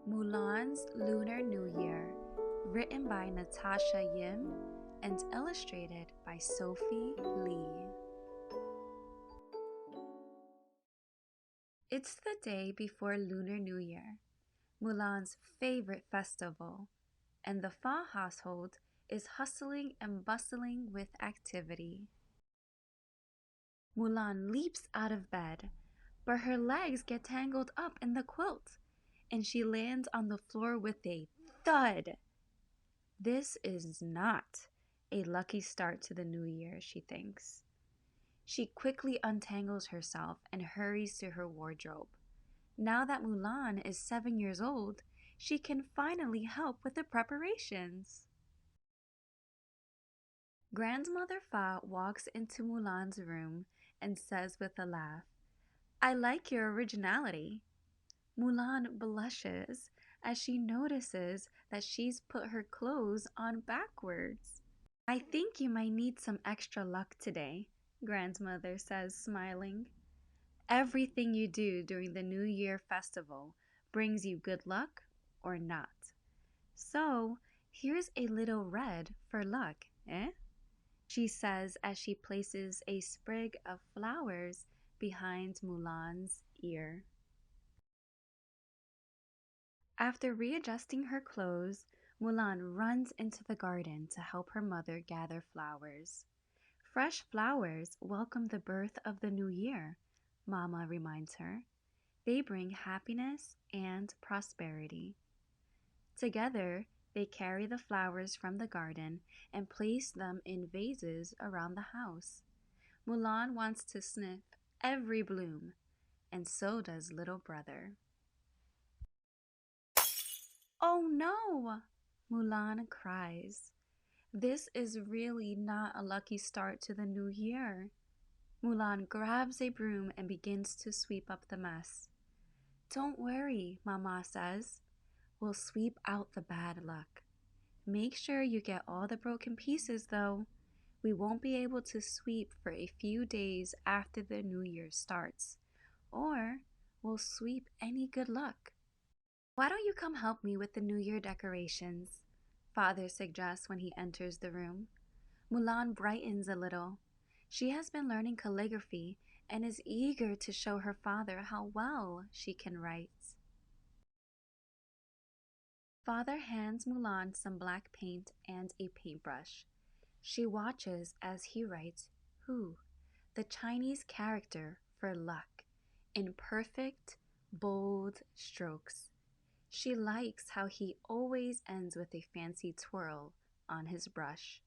Mulan's Lunar New Year, written by Natasha Yim and illustrated by Sophie Lee. It's the day before Lunar New Year, Mulan's favorite festival, and the Fa household is hustling and bustling with activity. Mulan leaps out of bed, but her legs get tangled up in the quilt, and she lands on the floor with a thud. This is not a lucky start to the new year, she thinks. She quickly untangles herself and hurries to her wardrobe. Now that Mulan is 7 years old, she can finally help with the preparations. Grandmother Fa walks into Mulan's room and says with a laugh, "I like your originality." Mulan blushes as she notices that she's put her clothes on backwards. "I think you might need some extra luck today," Grandmother says, smiling. "Everything you do during the New Year festival brings you good luck or not. So, here's a little red for luck, eh?" she says as she places a sprig of flowers behind Mulan's ear. After readjusting her clothes, Mulan runs into the garden to help her mother gather flowers. "Fresh flowers welcome the birth of the new year," Mama reminds her. "They bring happiness and prosperity." Together, they carry the flowers from the garden and place them in vases around the house. Mulan wants to sniff every bloom, and so does little brother. "Oh no!" Mulan cries. This is really not a lucky start to the new year. Mulan grabs a broom and begins to sweep up the mess. "Don't worry," Mama says. "We'll sweep out the bad luck. Make sure you get all the broken pieces, though. We won't be able to sweep for a few days after the new year starts. Or we'll sweep any good luck." "Why don't you come help me with the New Year decorations?" Father suggests when he enters the room. Mulan brightens a little. She has been learning calligraphy and is eager to show her father how well she can write. Father hands Mulan some black paint and a paintbrush. She watches as he writes Hu, the Chinese character for luck, in perfect, bold strokes. She likes how he always ends with a fancy twirl on his brush.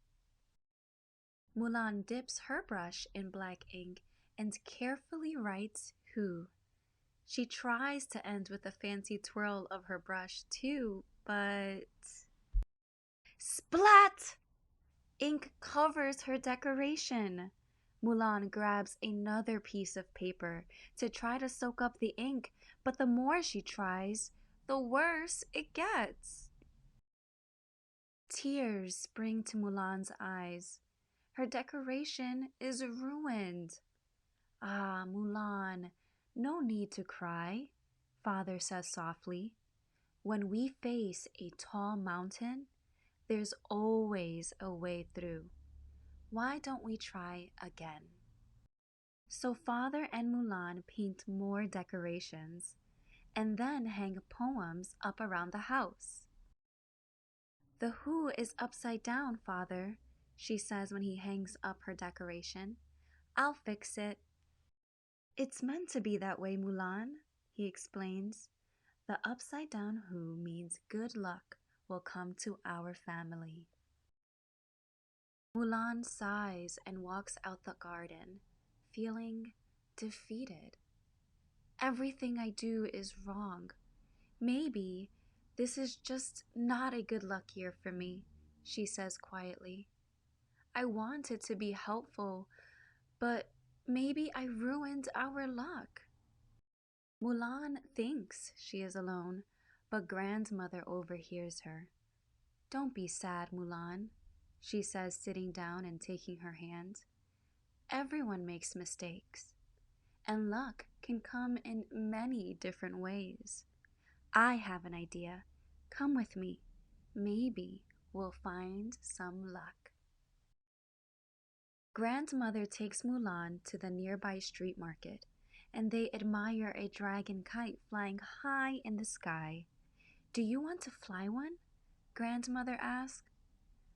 Mulan dips her brush in black ink and carefully writes Hu. She tries to end with a fancy twirl of her brush too, but... Splat! Ink covers her decoration. Mulan grabs another piece of paper to try to soak up the ink, but the more she tries, the worse it gets. Tears spring to Mulan's eyes. Her decoration is ruined. "Ah, Mulan, no need to cry," Father says softly. "When we face a tall mountain, there's always a way through. Why don't we try again?" So Father and Mulan paint more decorations and then hang poems up around the house. "The Hu is upside down, Father," she says when he hangs up her decoration. "I'll fix it." "It's meant to be that way, Mulan," he explains. "The upside down Hu means good luck will come to our family." Mulan sighs and walks out the garden, feeling defeated. "Everything I do is wrong. Maybe this is just not a good luck year for me," she says quietly. "I wanted to be helpful, but maybe I ruined our luck." Mulan thinks she is alone, but Grandmother overhears her. "Don't be sad, Mulan," she says, sitting down and taking her hand. "Everyone makes mistakes, and luck can come in many different ways. I have an idea. Come with me. Maybe we'll find some luck. Grandmother takes Mulan to the nearby street market, and they admire a dragon kite flying high in the sky. Do you want to fly one? Grandmother asks.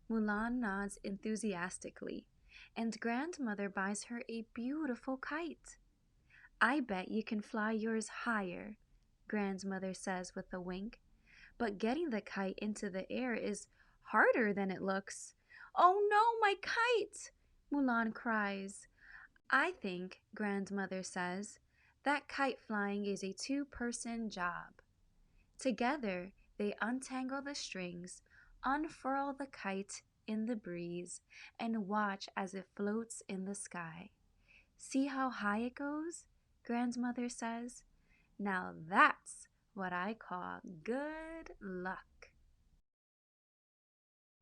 Mulan nods enthusiastically, and Grandmother buys her a beautiful kite. I bet you can fly yours higher, Grandmother says with a wink. But getting the kite into the air is harder than it looks. Oh no, my kite! Mulan cries. I think, Grandmother says, that kite flying is a two-person job. Together, they untangle the strings, unfurl the kite in the breeze, and watch as it floats in the sky. See how high it goes? Grandmother says. Now that's what I call good luck.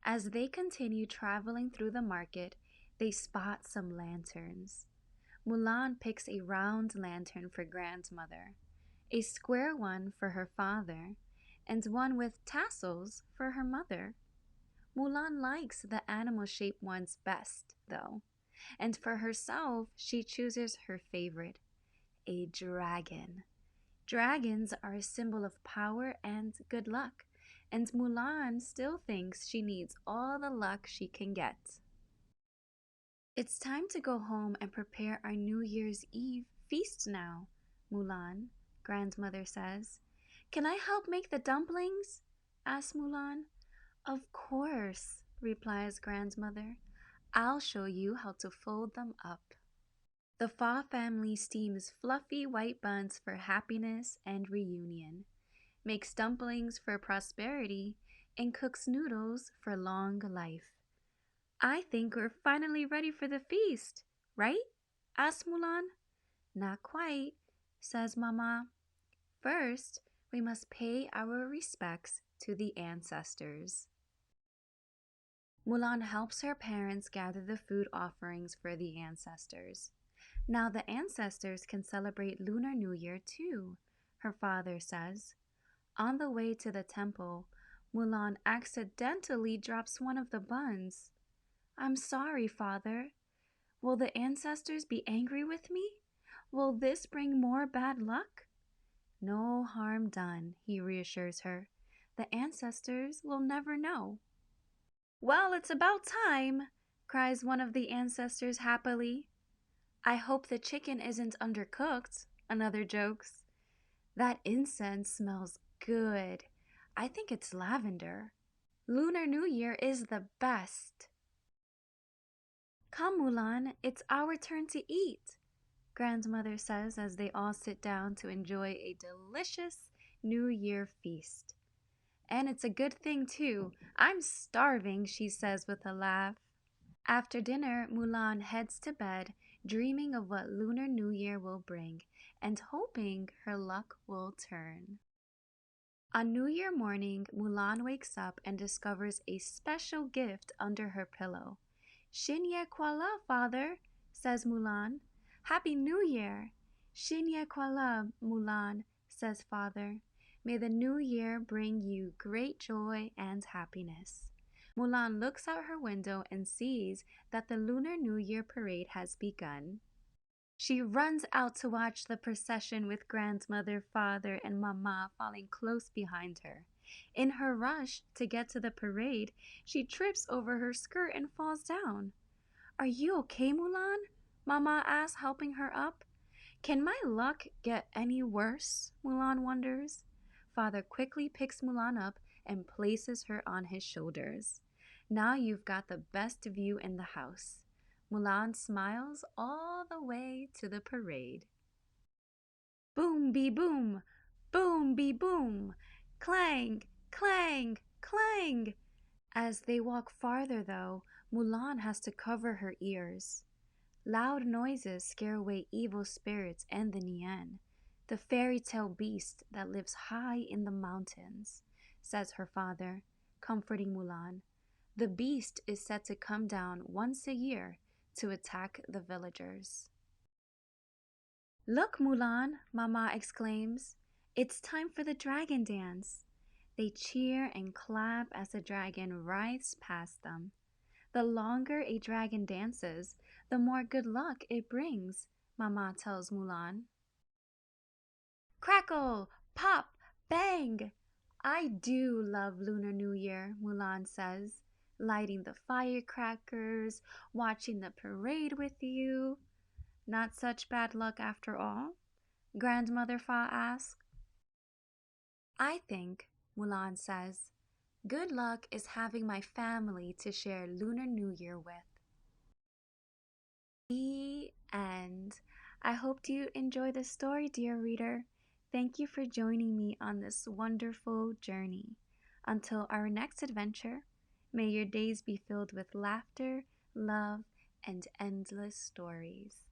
As they continue traveling through the market, they spot some lanterns. Mulan picks a round lantern for Grandmother, a square one for her father, and one with tassels for her mother. Mulan likes the animal-shaped ones best, though, and for herself she chooses her favorite, a dragon. Dragons are a symbol of power and good luck, and Mulan still thinks she needs all the luck she can get. It's time to go home and prepare our New Year's Eve feast now, Mulan, Grandmother says. Can I help make the dumplings? Asks Mulan. Of course, replies Grandmother. I'll show you how to fold them up. The Fa family steams fluffy white buns for happiness and reunion, makes dumplings for prosperity, and cooks noodles for long life. I think we're finally ready for the feast, right? Asks Mulan. Not quite, says Mama. First, we must pay our respects to the ancestors. Mulan helps her parents gather the food offerings for the ancestors. Now the ancestors can celebrate Lunar New Year too, her father says. On the way to the temple, Mulan accidentally drops one of the buns. I'm sorry, Father. Will the ancestors be angry with me? Will this bring more bad luck? No harm done, he reassures her. The ancestors will never know. Well, it's about time, cries one of the ancestors happily. I hope the chicken isn't undercooked, another jokes. That incense smells good. I think it's lavender. Lunar New Year is the best. Come, Mulan, it's our turn to eat, Grandmother says as they all sit down to enjoy a delicious New Year feast. And it's a good thing, too. I'm starving, she says with a laugh. After dinner, Mulan heads to bed, dreaming of what Lunar New Year will bring and hoping her luck will turn. On New Year morning, Mulan wakes up and discovers a special gift under her pillow. Xinyé Kuala, Father, says Mulan. Happy New Year! Xinyé Kuala, Mulan, says Father. May the new year bring you great joy and happiness. Mulan looks out her window and sees that the Lunar New Year parade has begun. She runs out to watch the procession with Grandmother, Father, and Mama following close behind her. In her rush to get to the parade, she trips over her skirt and falls down. Are you okay, Mulan? Mama asks, helping her up. Can my luck get any worse? Mulan wonders. Father quickly picks Mulan up and places her on his shoulders. Now you've got the best view in the house. Mulan smiles all the way to the parade. Boom be boom, boom be boom, clang, clang, clang. As they walk farther though, Mulan has to cover her ears. Loud noises scare away evil spirits and the Nian, the fairy tale beast that lives high in the mountains, says her father, comforting Mulan. The beast is said to come down once a year to attack the villagers. Look, Mulan, Mama exclaims. It's time for the dragon dance. They cheer and clap as the dragon writhes past them. The longer a dragon dances, the more good luck it brings, Mama tells Mulan. Crackle! Pop! Bang! I do love Lunar New Year, Mulan says, lighting the firecrackers, watching the parade with you. Not such bad luck after all? Grandmother Fa asks. I think, Mulan says, good luck is having my family to share Lunar New Year with. The end. I hope you enjoy the story, dear reader. Thank you for joining me on this wonderful journey. Until our next adventure, may your days be filled with laughter, love, and endless stories.